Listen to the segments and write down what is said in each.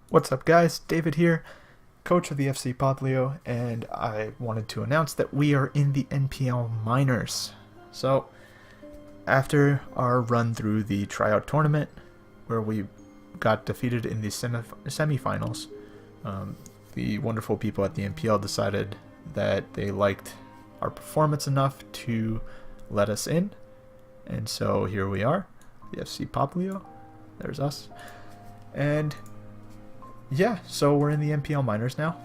What's up, guys? David here, coach of the FC Popplio, and I wanted to announce that we are in the NPL Minors. So, after our run through the tryout tournament, where we got defeated in the semifinals, the wonderful people at the NPL decided that they liked our performance enough to let us in, and so here we are, the FC Popplio. There's us, and yeah, so we're in the NPL Minors now.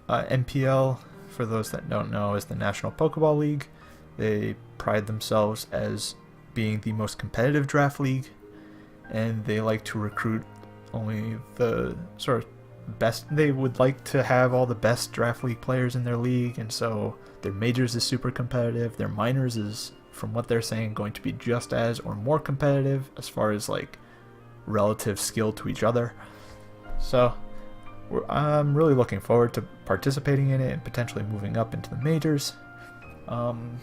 NPL, for those that don't know, is the National Pokeball League. They pride themselves as being the most competitive draft league, and they like to recruit only the sort of best. They would like to have all the best draft league players in their league, and so their majors is super competitive. Their minors is, from what they're saying, going to be just as or more competitive as far as like relative skill to each other. So I'm really looking forward to participating in it and potentially moving up into the majors. And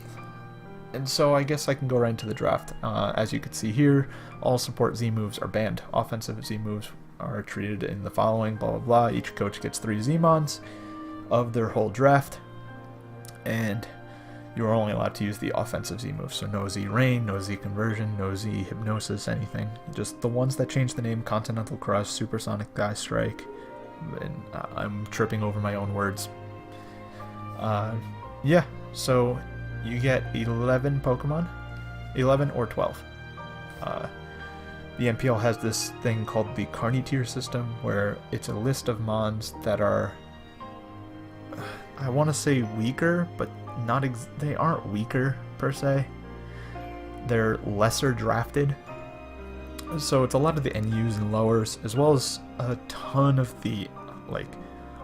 so I guess I can go right into the draft. As you can see here, all support Z moves are banned. Offensive Z moves are treated in the following, blah blah blah. Each coach gets 3 Z-Mons of their whole draft, and you are only allowed to use the offensive Z moves. So no Z Rain, no Z Conversion, no Z Hypnosis, anything. Just the ones that change the name: Continental Crush, Supersonic Guy Strike, and I'm tripping over my own words. Yeah, so you get 11 Pokemon, 11 or 12. The NPL has this thing called the Carney tier system, where it's a list of Mons that are, I want to say weaker, but they aren't weaker per se. They're lesser drafted. So it's a lot of the NUs and lowers, as well as a ton of the like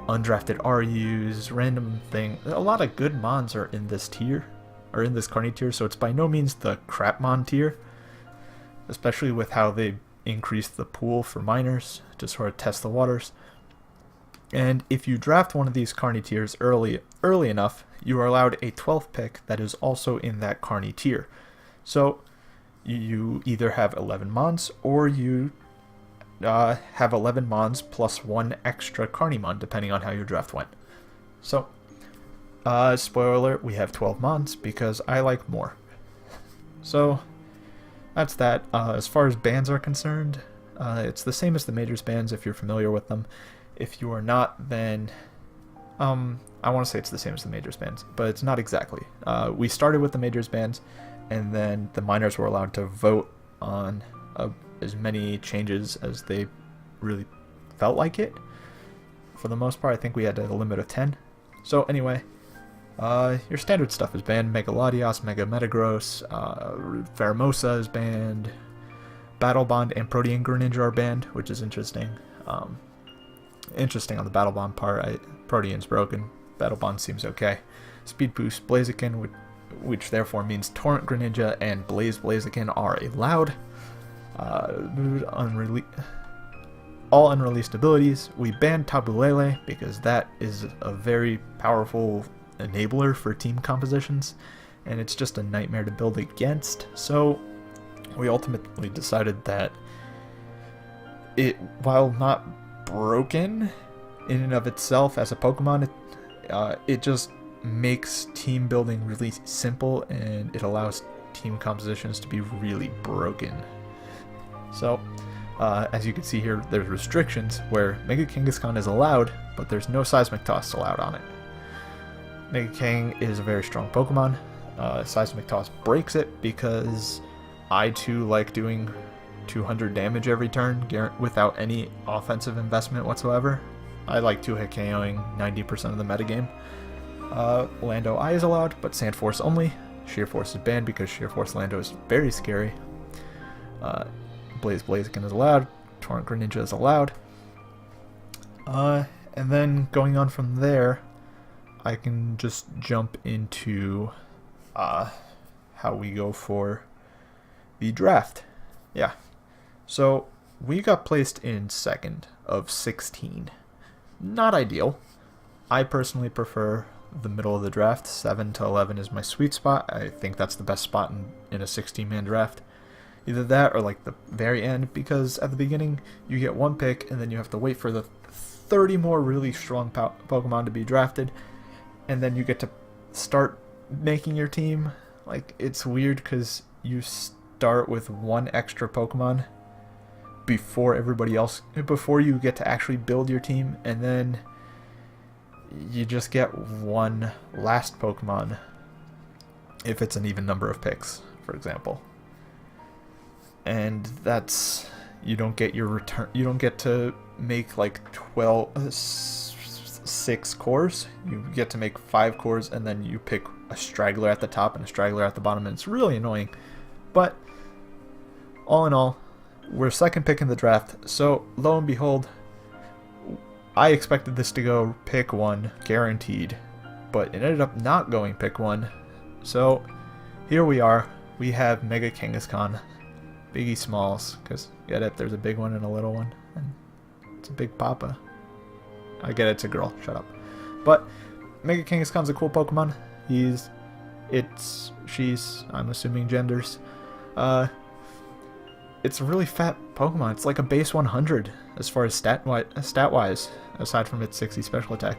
undrafted RUs, random thing. A lot of good Mons are in this tier, or in this Carney tier, so it's by no means the crap Mon tier, especially with how they increased the pool for minors to sort of test the waters. And if you draft one of these Carney tiers early enough, you are allowed a 12th pick that is also in that Carney tier. So you either have 11 Mons, or you have 11 Mons plus 1 extra Carney Mon, depending on how your draft went. So, spoiler alert, we have 12 Mons because I like more. So, that's that. As far as bans are concerned, it's the same as the Majors bans if you're familiar with them. If you are not, then I want to say it's the same as the Majors bans, but it's not exactly. We started with the Majors bans, and then the minors were allowed to vote on as many changes as they really felt like it. For the most part, I think we had a limit of 10. So anyway, your standard stuff is banned. Mega Latios, Mega Metagross, Pheromosa is banned. Battle Bond and Protean Greninja are banned, which is interesting. Interesting on the Battle Bond part. Protean's broken. Battle Bond seems okay. Speed Boost Blaziken, which therefore means Torrent Greninja and Blaze Blaziken are allowed. All unreleased abilities. We banned Tabulele because that is a very powerful enabler for team compositions, and it's just a nightmare to build against. So we ultimately decided that it, while not broken in and of itself as a Pokemon, it just makes team building really simple, and it allows team compositions to be really broken. So as you can see here, there's restrictions where Mega Kangaskhan is allowed, but there's no Seismic Toss allowed on it. Mega Kang is a very strong Pokemon. Seismic Toss breaks it because I too like doing 200 damage every turn without any offensive investment whatsoever. I like 2-hit KOing 90% of the metagame. Lando I is allowed, but Sand Force only. Sheer Force is banned because Sheer Force Lando is very scary. Blaze Blaziken is allowed. Torrent Greninja is allowed. And then going on from there, I can just jump into how we go for the draft. Yeah. So we got placed in second of 16. Not ideal. I personally prefer the middle of the draft. 7 to 11 is my sweet spot. I think that's the best spot in a 16-man draft. Either that or like the very end, because at the beginning you get one pick and then you have to wait for the 30 more really strong Pokemon to be drafted, and then you get to start making your team. Like, it's weird because you start with one extra Pokemon before everybody else, before you get to actually build your team, and then you just get one last Pokemon if it's an even number of picks, for example. And that's, you don't get your return, you don't get to make like 6 cores. You get to make 5 cores, and then you pick a straggler at the top and a straggler at the bottom, and it's really annoying. But all in all, we're second pick in the draft, so lo and behold, I expected this to go pick 1 guaranteed, but it ended up not going pick 1. So here we are. We have Mega Kangaskhan, Biggie Smalls, because get it, there's a big one and a little one, and it's a big papa. I get it, it's a girl, shut up. But Mega Kangaskhan's a cool Pokemon. She's, I'm assuming genders. It's a really fat Pokemon. It's like a base 100 as far as stat-wise, aside from its 60 special attack.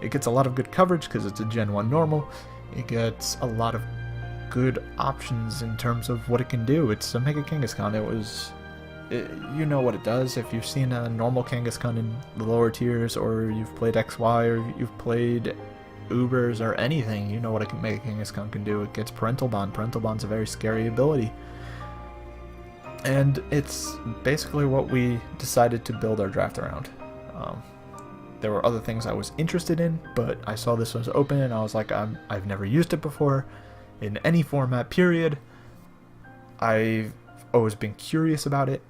It gets a lot of good coverage because it's a Gen 1 normal. It gets a lot of good options in terms of what it can do. It's a Mega Kangaskhan. You know what it does. If you've seen a normal Kangaskhan in the lower tiers, or you've played XY, or you've played Ubers or anything, you know what a Mega Kangaskhan can do. It gets Parental Bond. Parental Bond's a very scary ability. And it's basically what we decided to build our draft around. There were other things I was interested in, but I saw this was open and I was like, I've never used it before in any format, period. I've always been curious about it,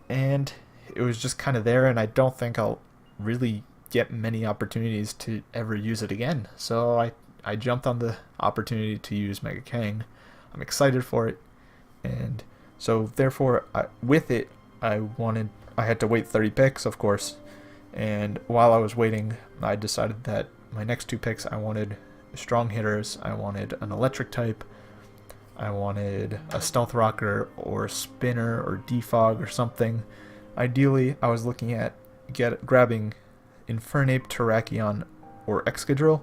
and it was just kind of there, and I don't think I'll really get many opportunities to ever use it again. So I jumped on the opportunity to use Mega Kang. I'm excited for it, and so therefore, with it, I had to wait 30 picks, of course, and while I was waiting, I decided that my next 2 picks, I wanted strong hitters. I wanted an electric type. I wanted a Stealth Rocker or Spinner or Defog or something. Ideally, I was looking at grabbing Infernape, Terrakion, or Excadrill,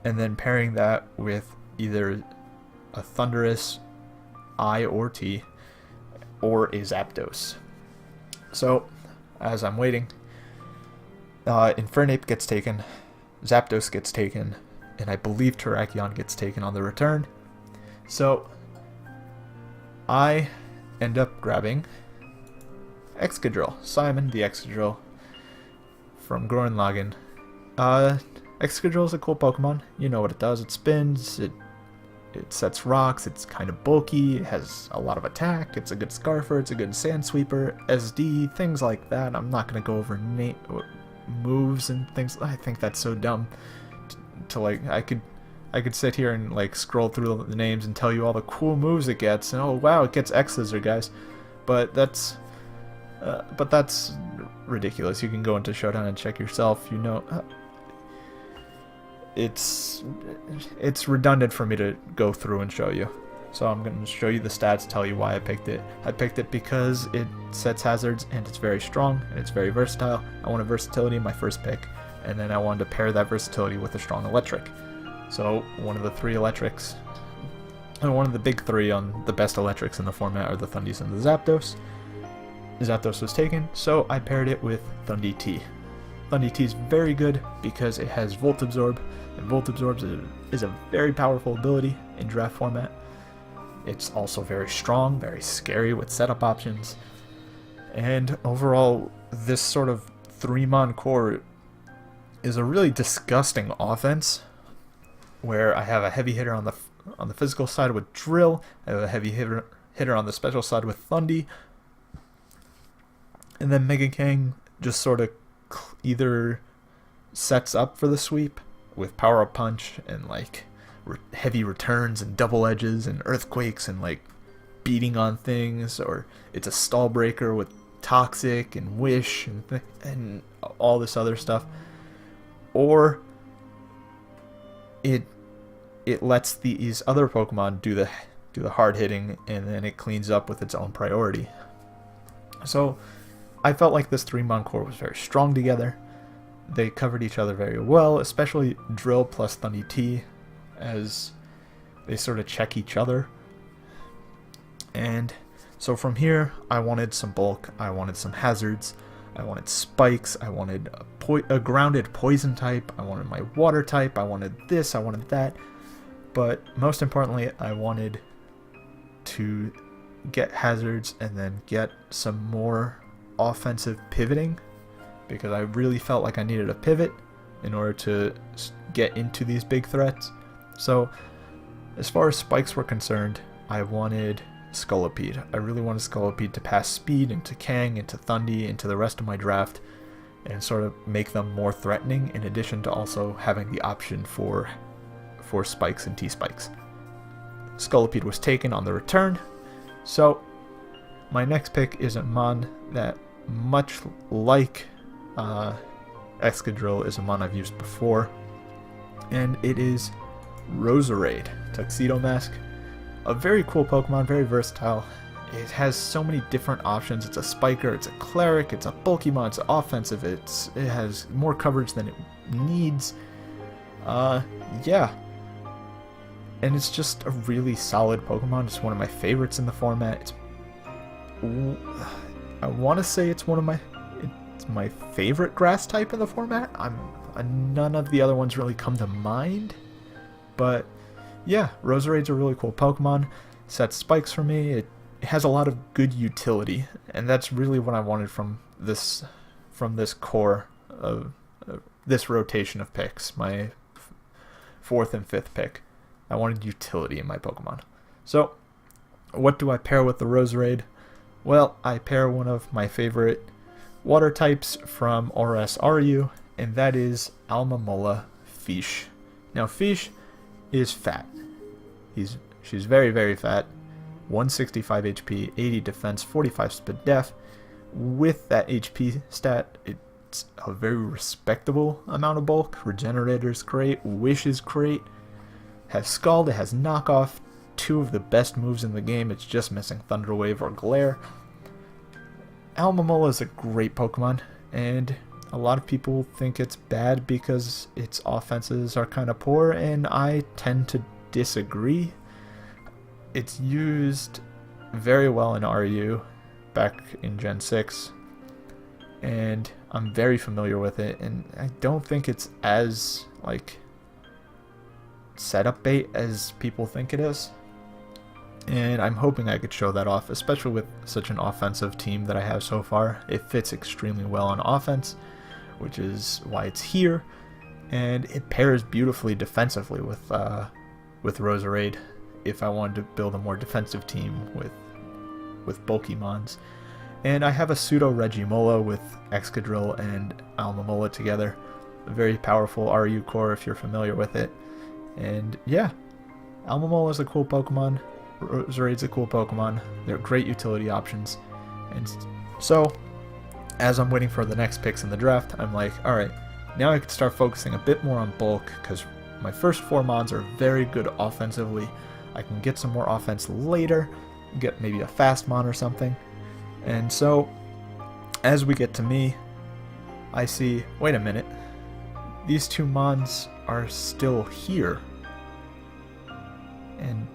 and then pairing that with either a Thundurus, I or T, or a Zapdos. So, as I'm waiting, Infernape gets taken, Zapdos gets taken, and I believe Terrakion gets taken on the return. So, I end up grabbing Excadrill, Simon the Excadrill from Groenlagen. Excadrill is a cool Pokemon. You know what it does. It spins, it sets rocks, it's kind of bulky, it has a lot of attack, it's a good Scarfer, it's a good Sand Sweeper, SD, things like that. I'm not going to go over moves and things. I think that's so dumb to like, I could sit here and like scroll through the names and tell you all the cool moves it gets, and oh wow, it gets X-Scissor, guys. But that's ridiculous. You can go into Showdown and check yourself, you know. It's redundant for me to go through and show you. So I'm going to show you the stats, tell you why I picked it. I picked it because it sets hazards and it's very strong and it's very versatile. I wanted versatility in my first pick, and then I wanted to pair that versatility with a strong electric. So one of the 3 electrics, and one of the big 3 on the best electrics in the format are the Thundis and the Zapdos. Zapdos was taken, so I paired it with Thundi T. Thundi T is very good because it has Volt Absorb, and Volt Absorb is a very powerful ability in draft format. It's also very strong, very scary with setup options, and overall, this sort of 3-mon core is a really disgusting offense, where I have a heavy hitter on the physical side with Drill, I have a heavy hitter on the special side with Thundi, and then Mega Kang just sort of either sets up for the sweep with Power Up Punch and like heavy returns and double edges and earthquakes and like beating on things, or it's a stall breaker with Toxic and Wish and all this other stuff, or it lets these other Pokemon do do the hard hitting, and then it cleans up with its own priority. So I felt like this 3-mon core was very strong together. They covered each other very well, especially Drill plus Thundy T, as they sort of check each other. And so from here, I wanted some bulk, I wanted some hazards, I wanted spikes, I wanted a grounded poison type, I wanted my water type, I wanted this, I wanted that. But most importantly, I wanted to get hazards and then get some more offensive pivoting, because I really felt like I needed a pivot in order to get into these big threats. So as far as spikes were concerned, I wanted Scolipede. I really wanted Scolipede to pass speed into Kang, into Thundy, into the rest of my draft, and sort of make them more threatening, in addition to also having the option for spikes and T-spikes. Scolipede was taken on the return, so my next pick is a mon that, much like Excadrill, is a mon I've used before, and it is Roserade, Tuxedo Mask. A very cool Pokemon, very versatile. It has so many different options. It's a spiker, it's a cleric, it's a bulky mon, it's offensive, it has more coverage than it needs. Yeah. And it's just a really solid Pokemon. It's one of my favorites in the format. I want to say it's my favorite grass type in the format. None of the other ones really come to mind, but yeah, Roserade's a really cool Pokemon. Sets spikes for me. It has a lot of good utility, and that's really what I wanted from this core of this rotation of picks. My 4th and 5th pick, I wanted utility in my Pokemon. So what do I pair with the Roserade? Well, I pair one of my favorite water types from RSRU, and that is Almamola Fish. Now, Fish is fat. She's very, very fat. 165 HP, 80 defense, 45 speed def. With that HP stat, it's a very respectable amount of bulk. Regenerator is great. Wish is great. Has Scald, it has Knockoff. 2 of the best moves in the game. It's just missing Thunder Wave or Glare. Almamola is a great Pokemon, and a lot of people think it's bad because its offenses are kind of poor, and I tend to disagree. It's used very well in RU back in Gen 6, and I'm very familiar with it, and I don't think it's as setup bait as people think it is. And I'm hoping I could show that off, especially with such an offensive team that I have so far. It fits extremely well on offense, which is why it's here, and it pairs beautifully defensively with Roserade if I wanted to build a more defensive team with bulky mons. And I have a pseudo Regimola with Excadrill and Almamola together. A very powerful RU core if you're familiar with it. And yeah, Almamola is a cool Pokemon. Roserade's a cool Pokemon. They're great utility options. And so, as I'm waiting for the next picks in the draft, I'm like, alright, now I can start focusing a bit more on bulk, because my first 4 mons are very good offensively. I can get some more offense later, get maybe a fast mon or something. And so, as we get to me, I see, wait a minute, these 2 mons are still here, and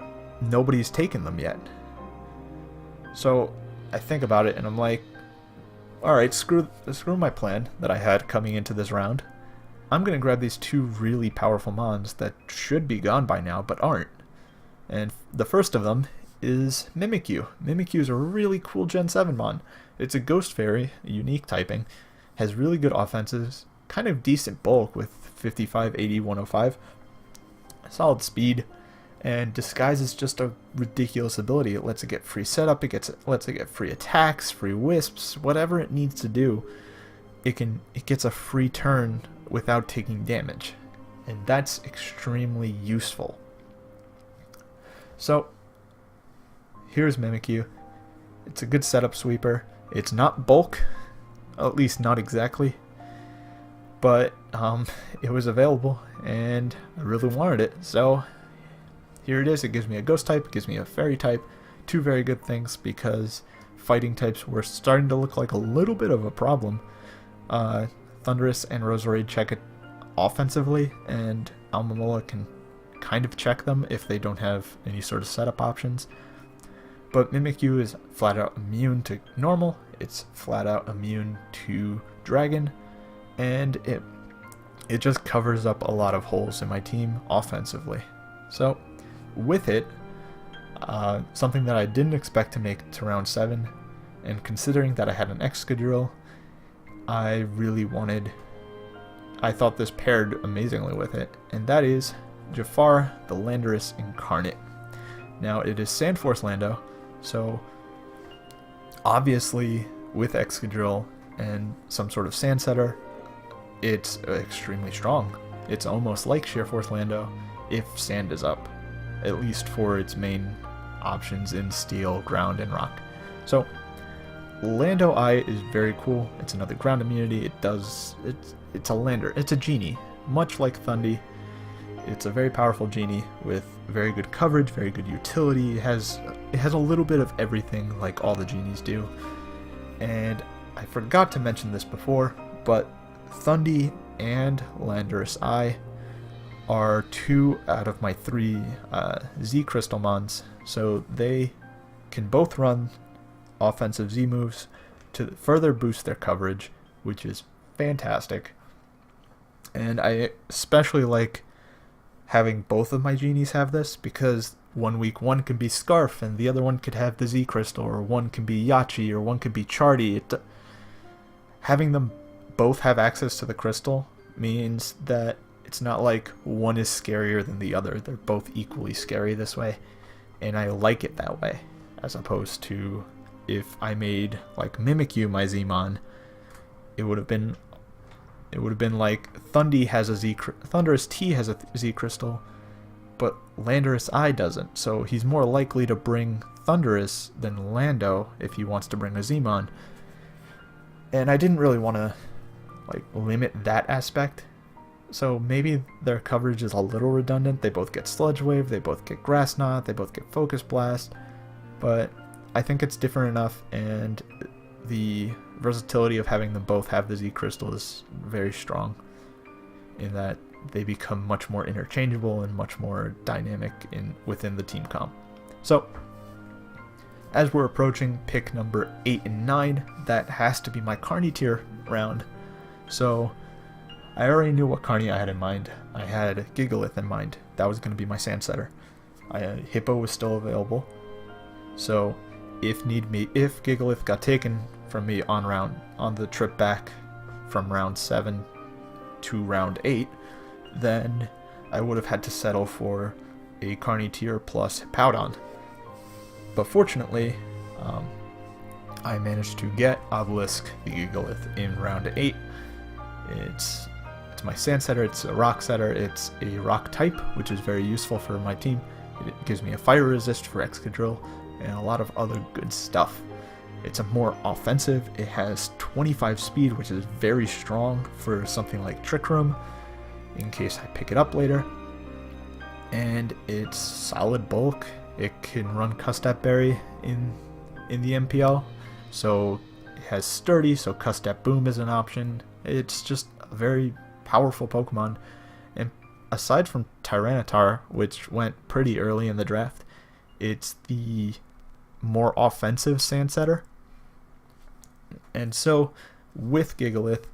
nobody's taken them yet. So I think about it and I'm like, alright, screw my plan that I had coming into this round. I'm going to grab these 2 really powerful mons that should be gone by now but aren't. And the first of them is Mimikyu. Mimikyu is a really cool Gen 7 mon. It's a Ghost Fairy, a unique typing, has really good offenses, kind of decent bulk with 55, 80, 105, solid speed, and Disguise is just a ridiculous ability. It lets it get free setup, it lets it get free attacks, free wisps, whatever it needs to do. It gets a free turn without taking damage, and that's extremely useful. So here's Mimikyu. It's a good setup sweeper. It's not bulk, at least not exactly, but it was available and I really wanted it, so here it is. It gives me a ghost type, it gives me a fairy type. Two very good things because fighting types were starting to look like a little bit of a problem. Thunderous and Roserade check it offensively, and Almamola can kind of check them if they don't have any sort of setup options. But Mimikyu is flat out immune to normal, it's flat out immune to dragon, and it just covers up a lot of holes in my team offensively. So with it, something that I didn't expect to make to round 7, and considering that I had an Excadrill, I thought this paired amazingly with it, and that is Jafar the Landorus Incarnate. Now it is Sandforce Lando, so obviously with Excadrill and some sort of Sand Setter, it's extremely strong. It's almost like Sheer Force Lando if Sand is up, at least for its main options in Steel, Ground, and Rock. So Lando Eye is very cool. It's another ground immunity. It's a lander. It's a genie, much like Thundy. It's a very powerful genie with very good coverage, very good utility. It has a little bit of everything like all the genies do. And I forgot to mention this before, but Thundy and Landorus Eye are 2 out of my 3 Z Crystal Mons, so they can both run offensive Z moves to further boost their coverage, which is fantastic. And I especially like having both of my genies have this, because one week one can be Scarf and the other one could have the Z Crystal, or one can be Yachi, or one could be Chardy. Having them both have access to the crystal means that it's not like one is scarier than the other. They're both equally scary this way, and I like it that way, as opposed to if I made like Mimikyu my Zmon, it would have been like Thunderous T has a Z Crystal, but Landorus I doesn't, so he's more likely to bring Thunderous than Lando if he wants to bring a Zmon. And I didn't really want to like limit that aspect, so maybe their coverage is a little redundant. They both get Sludge Wave, they both get Grass Knot, they both get Focus Blast, but I think it's different enough, and the versatility of having them both have the Z Crystal is very strong in that they become much more interchangeable and much more dynamic within the team comp. So as we're approaching pick number 8 and 9, that has to be my Carny tier round. So I already knew what Carny I had in mind. I had Gigalith in mind. That was going to be my Sand Setter. Hippo was still available, so if Gigalith got taken from me on the trip back from round 7 to round 8, then I would have had to settle for a Carny tier plus Powdon. But fortunately, I managed to get Obelisk the Gigalith in round 8. It's my Sand Setter, it's a Rock Setter, it's a Rock type, which is very useful for my team. It gives me a Fire Resist for Excadrill, and a lot of other good stuff. It's a more offensive, it has 25 speed, which is very strong for something like Trick Room, in case I pick it up later. And it's solid bulk. It can run Custap Berry in the NPL, so it has Sturdy, so Custap Boom is an option. It's just a very powerful Pokemon, and aside from Tyranitar, which went pretty early in the draft, it's the more offensive Sand Setter. And so with Gigalith,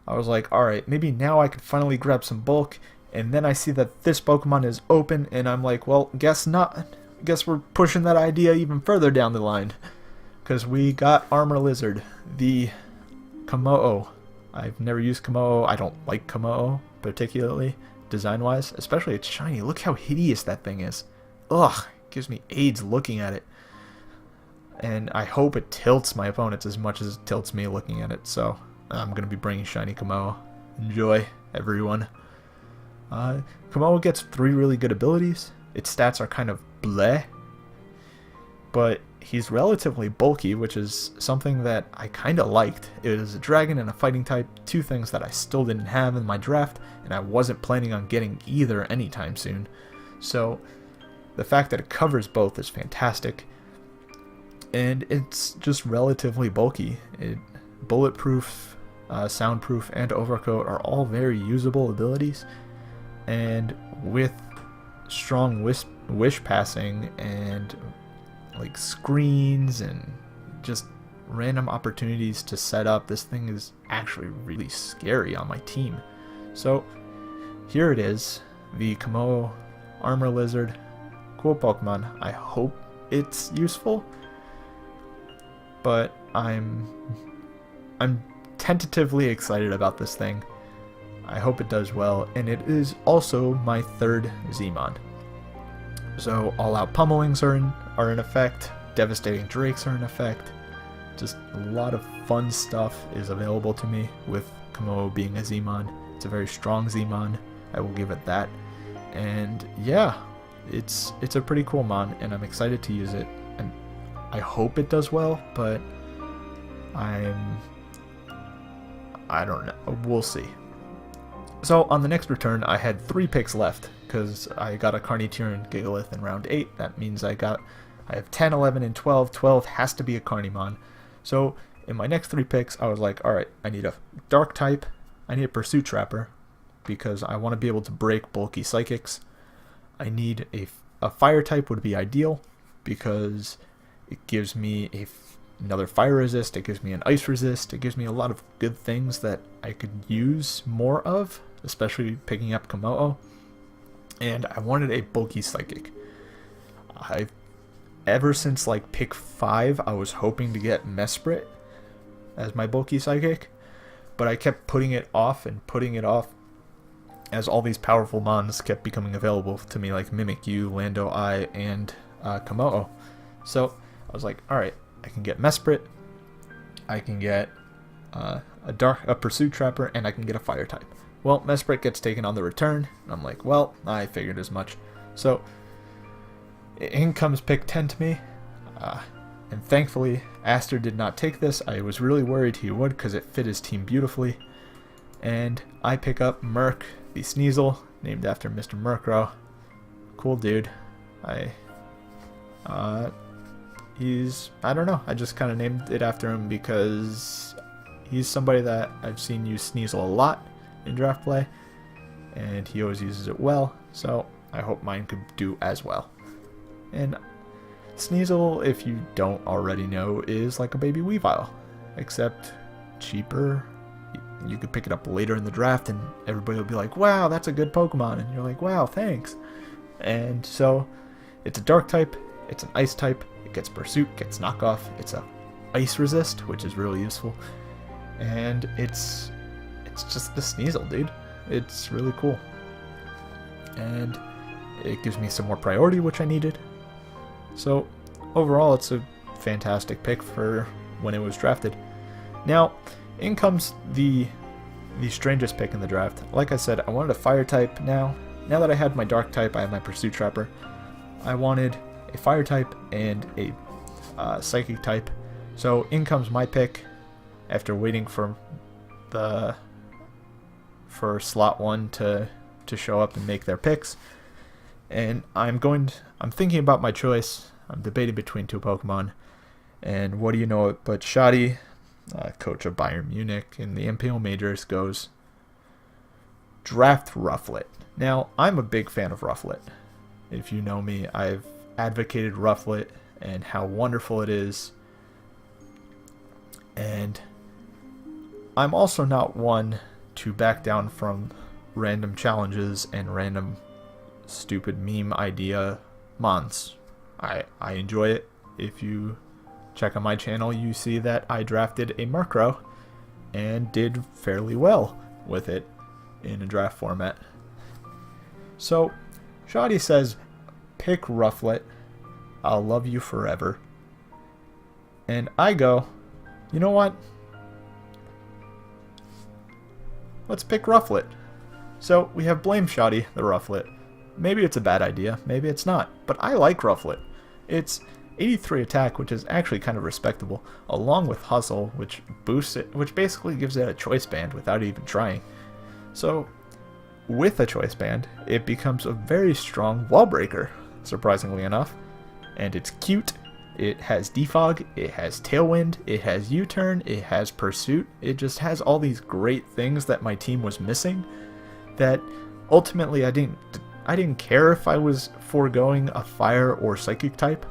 I was like, alright, maybe now I can finally grab some bulk, and then I see that this Pokemon is open, and I'm like, well, guess not. Guess we're pushing that idea even further down the line, because we got Armor Lizard, the Komodo. I've never used Komodo. I don't like Komodo particularly, design-wise, especially it's shiny. Look how hideous that thing is. Ugh, it gives me AIDS looking at it. And I hope it tilts my opponents as much as it tilts me looking at it. So I'm going to be bringing shiny Komodo. Enjoy, everyone. Komodo gets 3 really good abilities. Its stats are kind of bleh, but he's relatively bulky, which is something that I kind of liked. It is a dragon and a fighting type, 2 things that I still didn't have in my draft, and I wasn't planning on getting either anytime soon. So the fact that it covers both is fantastic. And it's just relatively bulky. Bulletproof, soundproof, and overcoat are all very usable abilities. And with strong wish passing and like screens and just random opportunities to set up, this thing is actually really scary on my team. So here it is, the Komodo Armor Lizard. Cool Pokemon. I hope it's useful, but I'm tentatively excited about this thing. I hope it does well, and it is also my third Zmon. So all-out pummelings are in effect, devastating drakes are in effect. Just a lot of fun stuff is available to me with Komodo being a Zmon. It's a very strong Zmon, I will give it that. And yeah, it's a pretty cool mon, and I'm excited to use it. And I hope it does well, but I don't know. We'll see. So on the next return, I had 3 picks left because I got a Carnivore and Gigalith in round 8. That means I have 10, 11, and 12. 12 has to be a Carnimon. So in my next 3 picks, I was like, all right, I need a Dark type. I need a Pursuit Trapper because I want to be able to break bulky Psychics. I need a Fire type would be ideal because it gives me another Fire resist, it gives me an Ice resist, it gives me a lot of good things that I could use more of, especially picking up Komodo. And I wanted a bulky Psychic. Ever since like pick 5, I was hoping to get Mesprit as my bulky Psychic, but I kept putting it off as all these powerful mons kept becoming available to me, like Mimikyu, Lando Eye, and Komodo. So I was like, alright, I can get Mesprit, I can get a Pursuit Trapper, and I can get a Fire type. Well, Mesprit gets taken on the return, and I'm like, well, I figured as much. So in comes pick 10 to me, and thankfully Aster did not take this. I was really worried he would because it fit his team beautifully. And I pick up Merc, the Sneasel, named after Mr. Murkrow. Cool dude. I don't know, I just kind of named it after him because he's somebody that I've seen use Sneasel a lot in draft play, and he always uses it well, so I hope mine could do as well. And Sneasel, if you don't already know, is like a baby Weavile, except cheaper. You could pick it up later in the draft and everybody will be like, wow, that's a good Pokemon, and you're like, wow, thanks. And so it's a Dark type, it's an Ice type, it gets Pursuit, gets Knockoff, it's a Ice resist, which is really useful, and it's just the Sneasel, dude. It's really cool, and it gives me some more priority, which I needed. So overall, it's a fantastic pick for when it was drafted. Now in comes the strangest pick in the draft. Like I said, I wanted a Fire type. Now that I had my Dark type, I have my Pursuit Trapper, I wanted a Fire type and a Psychic type. So in comes my pick after waiting for slot 1 to show up and make their picks. And I'm thinking about my choice. I'm debating between 2 Pokemon, and what do you know it but Shoddy, coach of Bayern Munich in the NPL majors, goes draft Rufflet. Now I'm a big fan of Rufflet. If you know me, I've advocated Rufflet and how wonderful it is, and I'm also not one to back down from random challenges and random stupid meme idea mons. I enjoy it. If you check on my channel, you see that I drafted a Murkrow and did fairly well with it in a draft format. So Shoddy says, pick Rufflet, I'll love you forever. And I go, you know what? Let's pick Rufflet. So we have Blame Shoddy, the Rufflet. Maybe it's a bad idea, maybe it's not, but I like Rufflet. It's 83 attack, which is actually kind of respectable, along with Hustle, which boosts it, which basically gives it a choice band without even trying. So with a choice band, it becomes a very strong wall breaker. surprisingly enough. And it's cute. It has defog, it has tailwind, it has U-turn, it has pursuit. It just has all these great things that my team was missing that ultimately I didn't care if I was foregoing a fire or psychic type,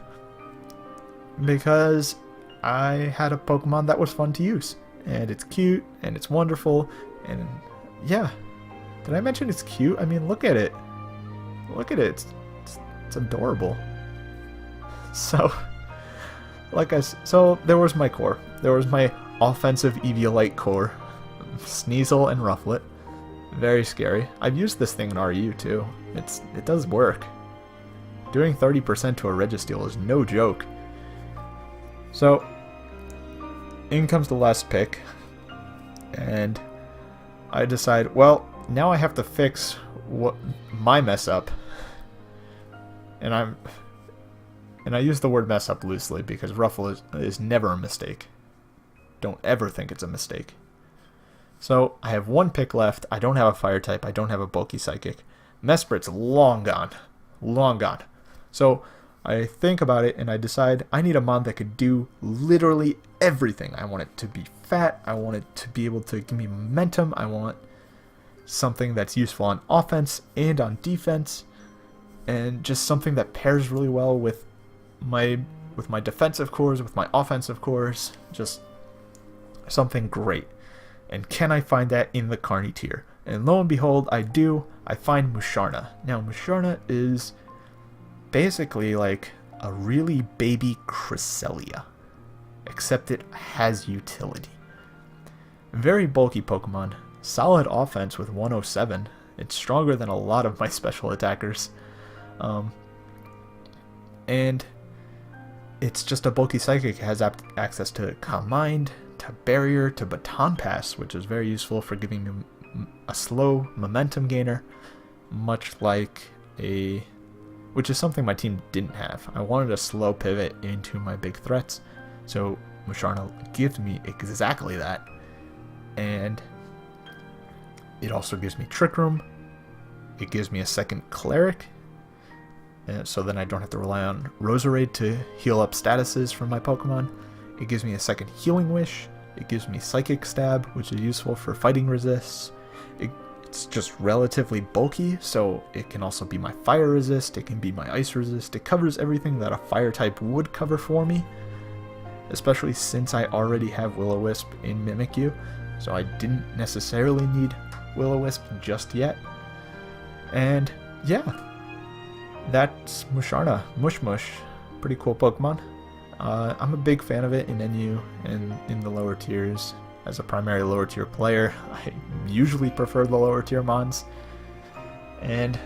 because I had a Pokemon that was fun to use. And it's cute, and it's wonderful, and yeah. Did I mention it's cute? I mean, look at it. Look at it. It's adorable. So, so there was my core. There was my offensive Eviolite core. Sneasel and Rufflet. Very scary. I've used this thing in RU too. It does work. Doing 30% to a Registeel is no joke. So, in comes the last pick. And I decide, well, now I have to fix what my mess up. And I use the word mess up loosely because Ruffle is never a mistake. Don't ever think it's a mistake. So I have one pick left. I don't have a fire type. I don't have a bulky psychic. Mesprit's long gone. Long gone. So I think about it and I decide I need a mon that could do literally everything. I want it to be fat. I want it to be able to give me momentum. I want something that's useful on offense and on defense. And just something that pairs really well with my defensive cores, with my offensive cores, just something great. And can I find that in the Carny tier? And lo and behold, I do. I find Musharna. Now, Musharna is basically like a really baby Cresselia, except it has utility. Very bulky Pokemon. Solid offense with 107. It's stronger than a lot of my special attackers. And it's just a bulky psychic. It has access to Calm Mind, to Barrier, to Baton Pass, which is very useful for giving me a slow momentum gainer, much like which is something my team didn't have. I wanted a slow pivot into my big threats, so Musharna gives me exactly that. And it also gives me Trick Room. It gives me a second Cleric, so then I don't have to rely on Roserade to heal up statuses from my Pokemon. It gives me a second Healing Wish. It gives me Psychic Stab, which is useful for fighting resists. It's just relatively bulky, so it can also be my Fire Resist. It can be my Ice Resist. It covers everything that a Fire type would cover for me, especially since I already have Will-O-Wisp in Mimikyu, so I didn't necessarily need Will-O-Wisp just yet. And yeah, that's Musharna. Mush Mush. Pretty cool Pokemon. I'm a big fan of it in NU and in the lower tiers. As a primary lower tier player, I usually prefer the lower tier mons. And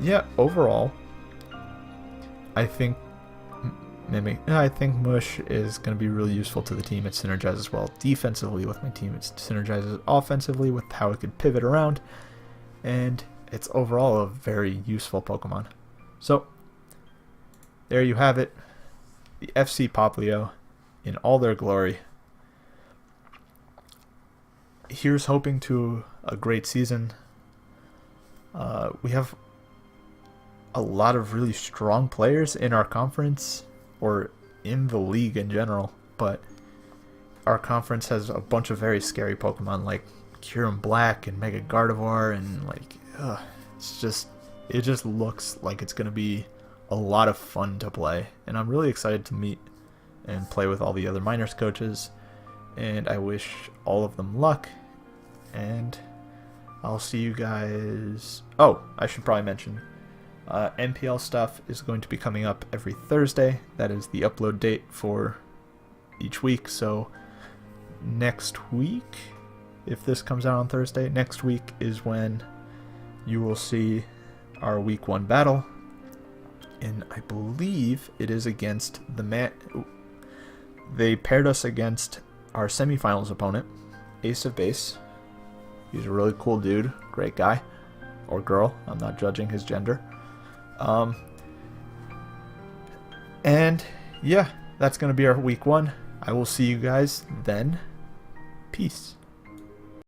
yeah, overall, I think Mush is going to be really useful to the team. It synergizes well defensively with my team. It synergizes offensively with how it could pivot around. And it's overall a very useful Pokemon. So, there you have it. The FC Popplio in all their glory. Here's hoping to a great season. We have a lot of really strong players in our conference, or in the league in general, but our conference has a bunch of very scary Pokemon like Kyurem Black and Mega Gardevoir, and like, it just looks like it's going to be a lot of fun to play, and I'm really excited to meet and play with all the other minors coaches, and I wish all of them luck, and I'll see you guys. Oh, I should probably mention, NPL stuff is going to be coming up every Thursday. That is the upload date for each week, so next week, if this comes out on Thursday, next week is when you will see our week 1 battle. And I believe it is against they paired us against our semifinals opponent, Ace of Base. He's a really cool dude, great guy, or girl, I'm not judging his gender. And yeah, that's going to be our week 1. I will see you guys then. Peace.